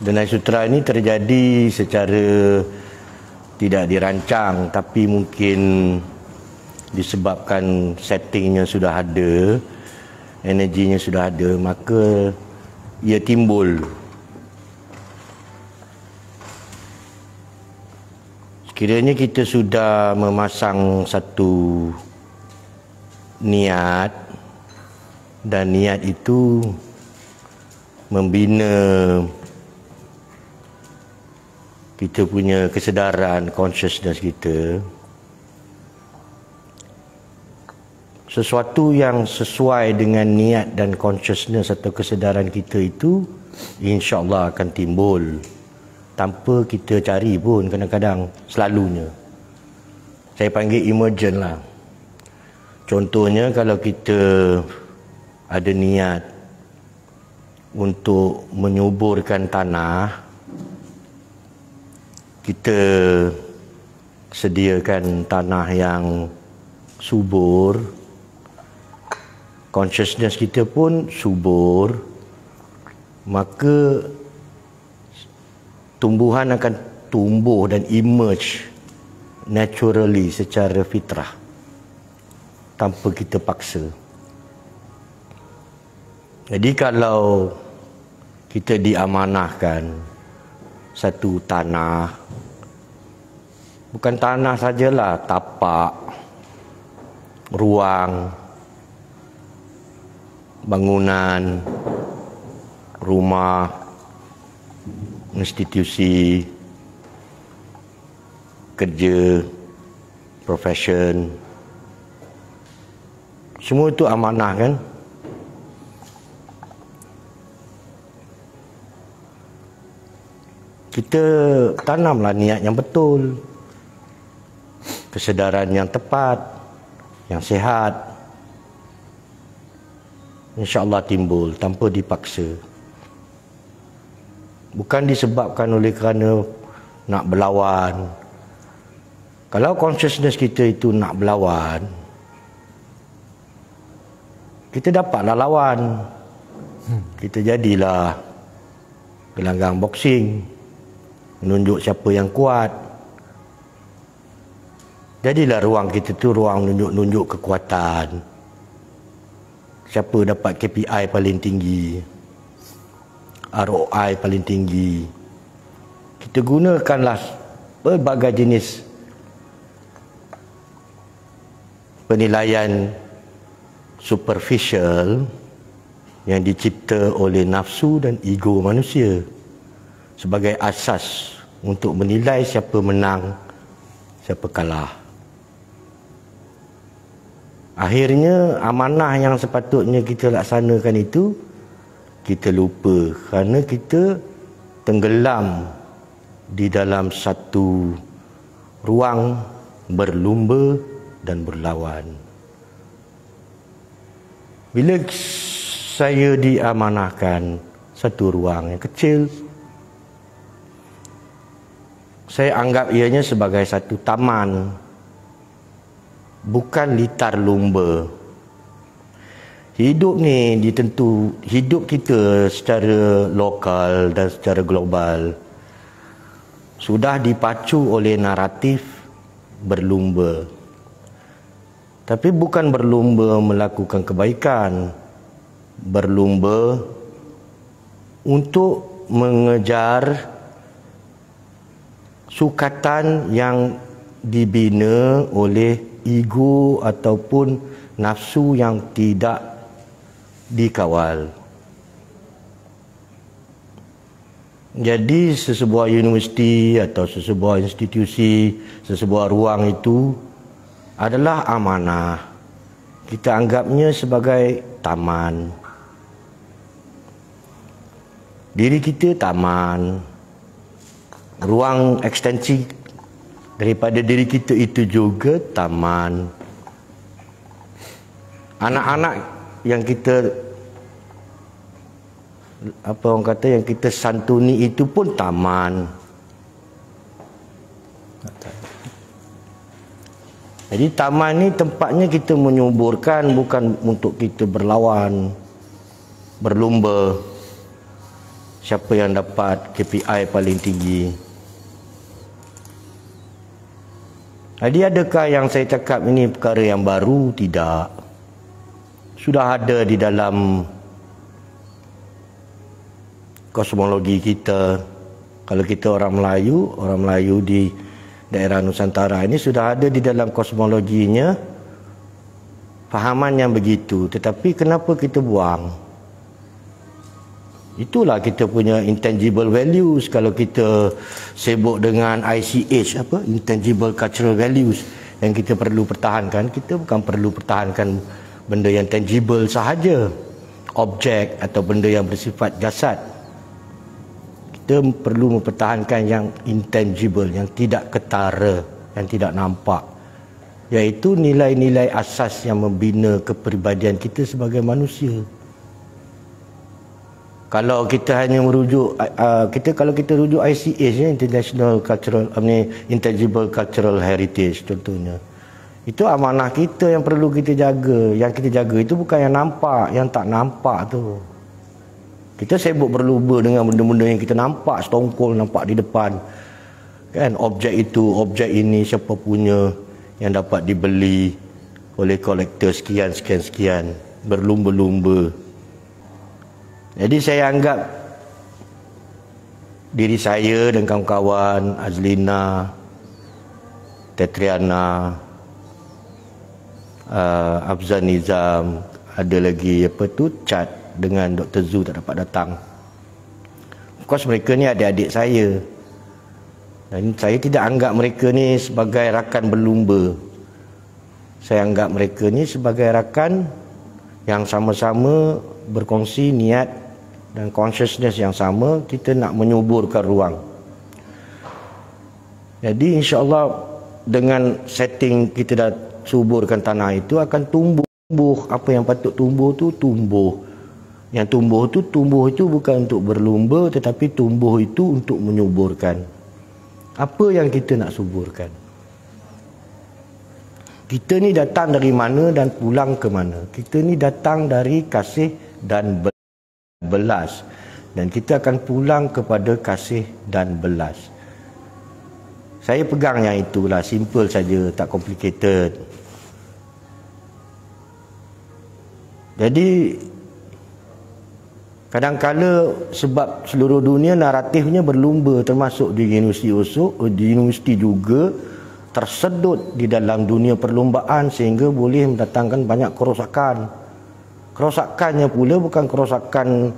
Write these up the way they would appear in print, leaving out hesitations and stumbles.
Danai Sutra ini terjadi secara tidak dirancang, tapi mungkin disebabkan settingnya sudah ada, energinya sudah ada, maka ia timbul. Sekiranya kita sudah memasang satu niat, dan niat itu membina kita punya kesedaran, consciousness kita, sesuatu yang sesuai dengan niat dan consciousness atau kesedaran kita itu insya-Allah akan timbul tanpa kita cari pun, kadang-kadang, selalunya. Saya panggil emergent lah. Contohnya kalau kita ada niat untuk menyuburkan tanah, kita sediakan tanah yang subur, consciousness kita pun subur, maka tumbuhan akan tumbuh dan emerge naturally secara fitrah tanpa kita paksa. Jadi kalau kita diamanahkan satu tanah, bukan tanah sajalah, tapak, ruang, bangunan, rumah, institusi, kerja, profession, semua itu amanah kan? Kita tanamlah niat yang betul, kesedaran yang tepat, yang sihat, insya-Allah timbul tanpa dipaksa. Bukan disebabkan oleh kerana nak berlawan. Kalau consciousness kita itu nak berlawan, kita dapatlah lawan. Kita jadilah gelanggang boxing, menunjuk siapa yang kuat. Jadilah ruang kita tu ruang nunjuk kekuatan. Siapa dapat KPI paling tinggi, ROI paling tinggi. Kita gunakanlah berbagai jenis penilaian superficial yang dicipta oleh nafsu dan ego manusia sebagai asas untuk menilai siapa menang, siapa kalah. Akhirnya amanah yang sepatutnya kita laksanakan itu kita lupa kerana kita tenggelam di dalam satu ruang berlumba dan berlawan. Bila saya diamanahkan satu ruang yang kecil, saya anggap ianya sebagai satu taman, bukan litar lumba. Hidup ni ditentu, hidup kita secara lokal dan secara global sudah dipacu oleh naratif berlumba. Tapi bukan berlumba melakukan kebaikan, berlumba untuk mengejar sukatan yang dibina oleh ego ataupun nafsu yang tidak dikawal. Jadi sesebuah universiti atau sesebuah institusi, sesebuah ruang itu adalah amanah. Kita anggapnya sebagai taman. Diri kita taman, ruang ekstensi daripada diri kita itu juga taman. Anak-anak yang kita yang kita santuni itu pun taman. Jadi taman ni tempatnya kita menyuburkan, bukan untuk kita berlawan, berlumba. siapa yang dapat KPI paling tinggi. Jadi adakah yang saya cakap ini perkara yang baru? Tidak. Sudah ada di dalam kosmologi kita. Kalau kita orang Melayu di daerah Nusantara ini sudah ada di dalam kosmologinya fahaman yang begitu. Tetapi kenapa kita buang? Itulah kita punya intangible values. Kalau kita sibuk dengan ICH, intangible cultural values, yang kita perlu pertahankan, kita bukan perlu pertahankan benda yang tangible sahaja, objek atau benda yang bersifat jasad. Kita perlu mempertahankan yang intangible, yang tidak ketara, yang tidak nampak, iaitu nilai-nilai asas yang membina kepribadian kita sebagai manusia. Kalau kita hanya merujuk kalau kita rujuk ICH, International Cultural Intangible Cultural Heritage contohnya, itu amanah kita yang perlu kita jaga. Yang kita jaga itu bukan yang nampak, yang tak nampak tu. Kita sibuk berlumba dengan benda-benda yang kita nampak, setongkol nampak di depan. Kan objek itu, objek ini siapa punya, yang dapat dibeli oleh kolektor sekian, berlumba-lumba. Jadi saya anggap diri saya dan kawan-kawan, Azlina, Tetriana, Afzal Nizam, ada lagi Chat dengan Dr. Zu tak dapat datang. Of course mereka ni adik-adik saya. Dan saya tidak anggap mereka ni sebagai rakan berlumba. Saya anggap mereka ni sebagai rakan yang sama-sama berkongsi niat dan consciousness yang sama. Kita nak menyuburkan ruang. Jadi insya-Allah dengan setting kita dah suburkan tanah itu, akan tumbuh apa yang patut tumbuh tu tumbuh. Yang tumbuh itu bukan untuk berlumba, tetapi tumbuh itu untuk menyuburkan. Apa yang kita nak suburkan? Kita ni datang dari mana dan pulang ke mana? Kita ni datang dari kasih dan belas, dan kita akan pulang kepada kasih dan belas. Saya pegang yang itulah, simple saja, tak complicated. Jadi kadang-kala sebab seluruh dunia naratifnya berlumba, termasuk di universiti juga tersedut di dalam dunia perlumbaan sehingga boleh mendatangkan banyak kerosakan. Kerosakannya pula bukan kerosakan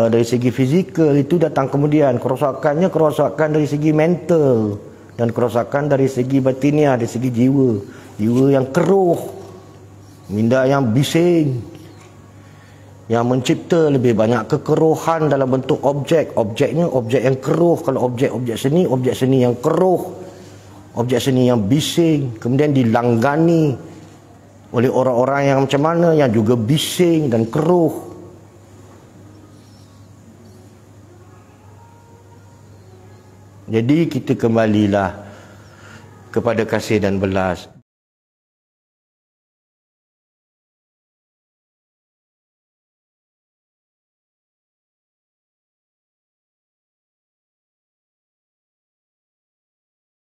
dari segi fizikal, itu datang kemudian. Kerosakan dari segi mental, dan kerosakan dari segi batiniah, dari segi jiwa. Jiwa yang keruh, minda yang bising, yang mencipta lebih banyak kekeruhan dalam bentuk objek. Objeknya objek yang keruh. Kalau objek seni yang keruh, objek seni yang bising, kemudian dilanggani oleh orang-orang yang macam mana, yang juga bising dan keruh. Jadi kita kembalilah kepada kasih dan belas.